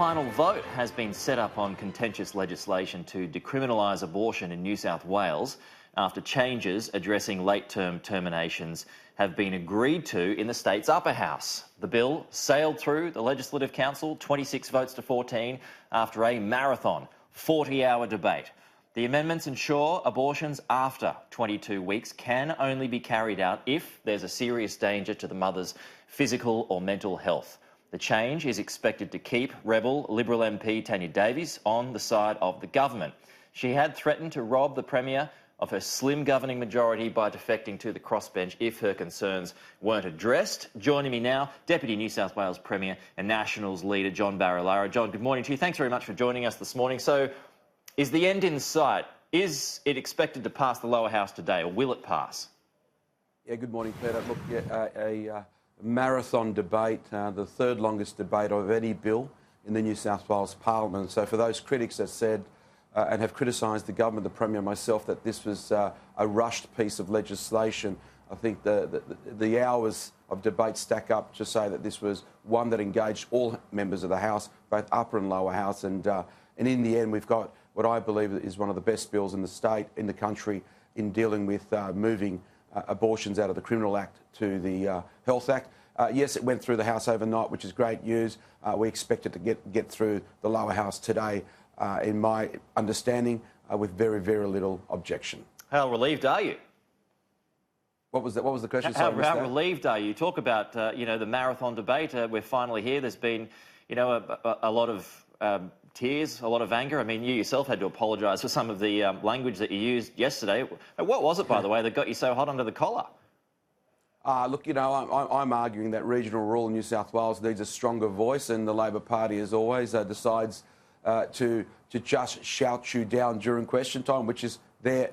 final vote has been set up on contentious legislation to decriminalise abortion in New South Wales after changes addressing late-term terminations have been agreed to in the state's upper house. The bill sailed through the Legislative Council, 26 votes to 14, after a marathon, 40-hour debate. The amendments ensure abortions after 22 weeks can only be carried out if there's a serious danger to the mother's physical or mental health. The change is expected to keep Rebel Liberal MP Tanya Davies on the side of the government. She had threatened to rob the Premier of her slim governing majority by defecting to the crossbench if her concerns weren't addressed. Joining me now, Deputy New South Wales Premier and Nationals leader John Barilaro. John, good morning to you. Thanks very much for joining us this morning. So, is the end in sight? Is it expected to pass the lower house today, or will it pass? Yeah, good morning, Peter. Look, a marathon debate, the third longest debate of any bill in the New South Wales Parliament. So for those critics that said and have criticised the government, the Premier and myself, that this was a rushed piece of legislation, I think the hours of debate stack up to say that this was one that engaged all members of the House, both upper and lower house, and in the end we've got what I believe is one of the best bills in the state, in the country, in dealing with moving abortions out of the Criminal Act to the Health Act. Yes, it went through the House overnight, which is great news. We expect it to get through the lower house today, in my understanding, with very, very little objection. How relieved are you? What was the question? How relieved are you? Talk about the marathon debate. We're finally here. There's been a lot of tears, a lot of anger. I mean, you yourself had to apologise for some of the language that you used yesterday. What was it, by the way, that got you so hot under the collar? Look, I'm arguing that regional rule in New South Wales needs a stronger voice, and the Labor Party, as always, decides to just shout you down during question time, which is their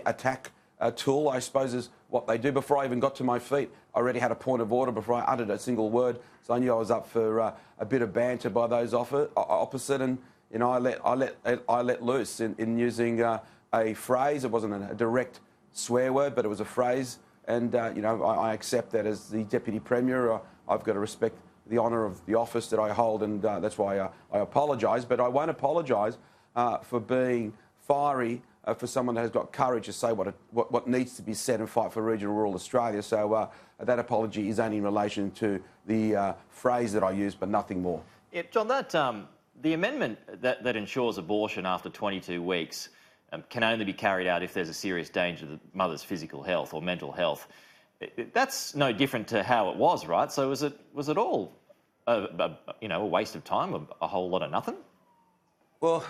attack tool, I suppose, is what they do. Before I even got to my feet, I already had a point of order before I uttered a single word, so I knew I was up for a bit of banter by those opposite, and I let loose in using a phrase. It wasn't a direct swear word, but it was a phrase, and I accept that as the Deputy Premier. I've got to respect the honour of the office that I hold, and that's why I apologise. But I won't apologise for being fiery. For someone that has got courage to say what needs to be said and fight for regional rural Australia. So that apology is only in relation to the phrase that I used, but nothing more. Yeah, John, the amendment that ensures abortion after 22 weeks can only be carried out if there's a serious danger to the mother's physical health or mental health. That's no different to how it was, right? So was it all a waste of time, a whole lot of nothing? Well,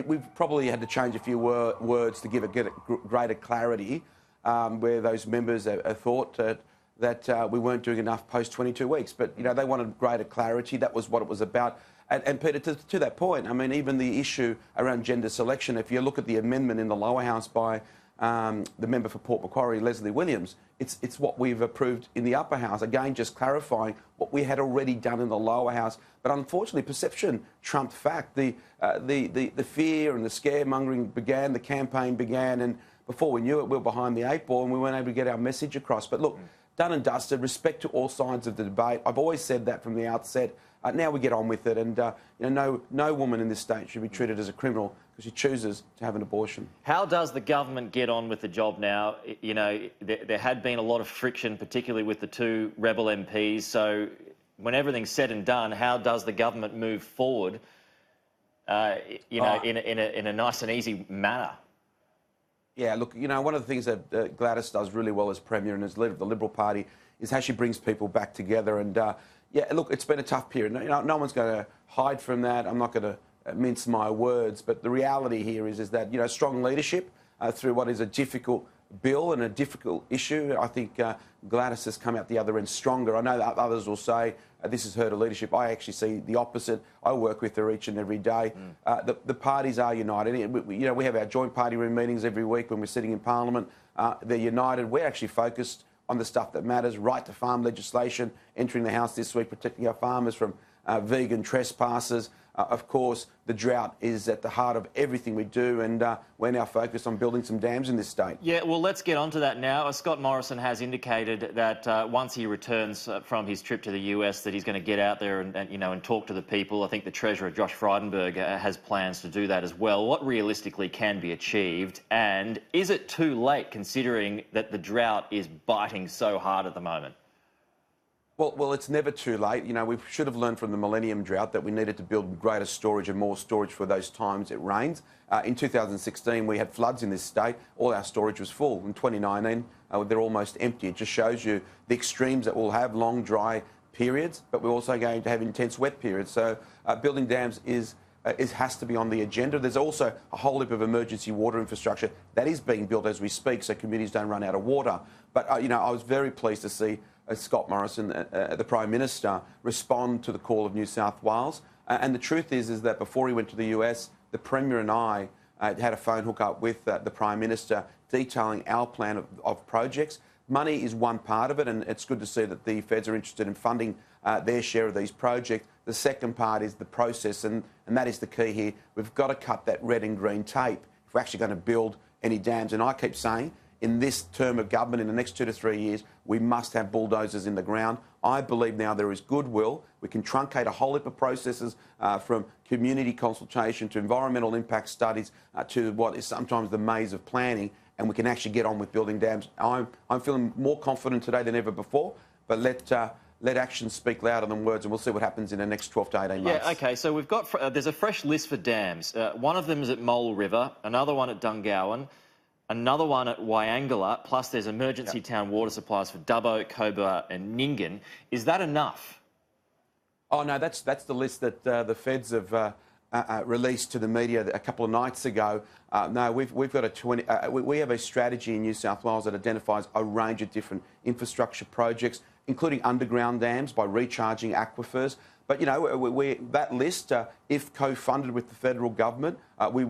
we've probably had to change a few words to get greater clarity, where those members have thought that we weren't doing enough post 22 weeks. But, they wanted greater clarity. That was what it was about. And Peter, to that point, I mean, even the issue around gender selection, if you look at the amendment in the lower house by the member for Port Macquarie, Leslie Williams, it's what we've approved in the upper house. Again, just clarifying what we had already done in the lower house. But unfortunately, perception trumped fact. The fear and the scaremongering began, the campaign began, and before we knew it, we were behind the eight ball and we weren't able to get our message across. But look, done and dusted, respect to all sides of the debate. I've always said that from the outset. Now we get on with it, and no woman in this state should be treated as a criminal because she chooses to have an abortion. How does the government get on with the job now? There had been a lot of friction, particularly with the two Rebel MPs. So when everything's said and done, how does the government move forward, in a nice and easy manner? Yeah, look, one of the things that Gladys does really well as Premier and as leader of the Liberal Party is how she brings people back together. And, look, it's been a tough period. No one's going to hide from that. I'm not going to mince my words. But the reality here is that, strong leadership through what is a difficult bill and a difficult issue. I think Gladys has come out the other end stronger. I know that others will say this is her leadership. I actually see the opposite. I work with her each and every day. The parties are united. We have our joint party room meetings every week when we're sitting in Parliament. They're united. We're actually focused on the stuff that matters. Right to farm legislation entering the House this week, protecting our farmers from vegan trespassers. Of course, the drought is at the heart of everything we do, and we're now focused on building some dams in this state. Yeah, well, let's get on to that now. Scott Morrison has indicated that once he returns from his trip to the US, that he's going to get out there and talk to the people. I think the Treasurer, Josh Frydenberg, has plans to do that as well. What realistically can be achieved, and is it too late considering that the drought is biting so hard at the moment? Well, it's never too late. You know, we should have learned from the Millennium Drought that we needed to build greater storage and more storage for those times it rains. In 2016, we had floods in this state. All our storage was full. In 2019, they're almost empty. It just shows you the extremes that we'll have, long, dry periods, but we're also going to have intense wet periods. So building dams has to be on the agenda. There's also a whole heap of emergency water infrastructure that is being built as we speak, so communities don't run out of water. But, I was very pleased to see Scott Morrison, the Prime Minister, respond to the call of New South Wales. And the truth is that before he went to the US, the Premier and I had a phone hook-up with the Prime Minister detailing our plan of projects. Money is one part of it, and it's good to see that the feds are interested in funding their share of these projects. The second part is the process, and that is the key here. We've got to cut that red and green tape if we're actually going to build any dams. And I keep saying, in this term of government, in the next 2 to 3 years, we must have bulldozers in the ground. I believe now there is goodwill. We can truncate a whole heap of processes from community consultation to environmental impact studies to what is sometimes the maze of planning, and we can actually get on with building dams. I'm feeling more confident today than ever before, but let actions speak louder than words, and we'll see what happens in the next 12 to 18 months. Yeah, OK, so we've got, there's a fresh list for dams. One of them is at Mole River, another one at Dungowan, another one at Wyangala, plus there's emergency town water supplies for Dubbo, Cobar and Nyngan. Is that enough? Oh, no, that's the list that the feds have released to the media a couple of nights ago. No, we've got we have a strategy in New South Wales that identifies a range of different infrastructure projects, including underground dams by recharging aquifers. But, that list, if co-funded with the federal government, we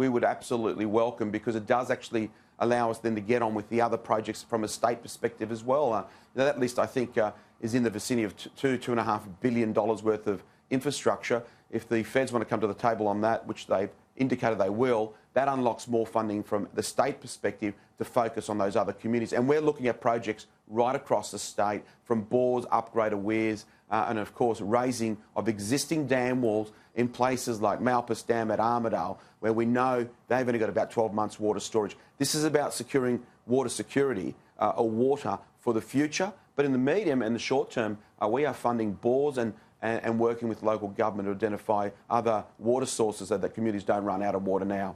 would absolutely welcome, because it does actually allow us then to get on with the other projects from a state perspective as well. That list, I think, is in the vicinity of $2.5 billion worth of infrastructure. If the feds want to come to the table on that, which they've indicated they will, that unlocks more funding from the state perspective to focus on those other communities. And we're looking at projects right across the state, from bores, upgrade of weirs, and of course raising of existing dam walls in places like Malpas Dam at Armidale, where we know they've only got about 12 months water storage. This is about securing water security or water for the future. But in the medium and the short term, we are funding bores and working with local government to identify other water sources so that communities don't run out of water now.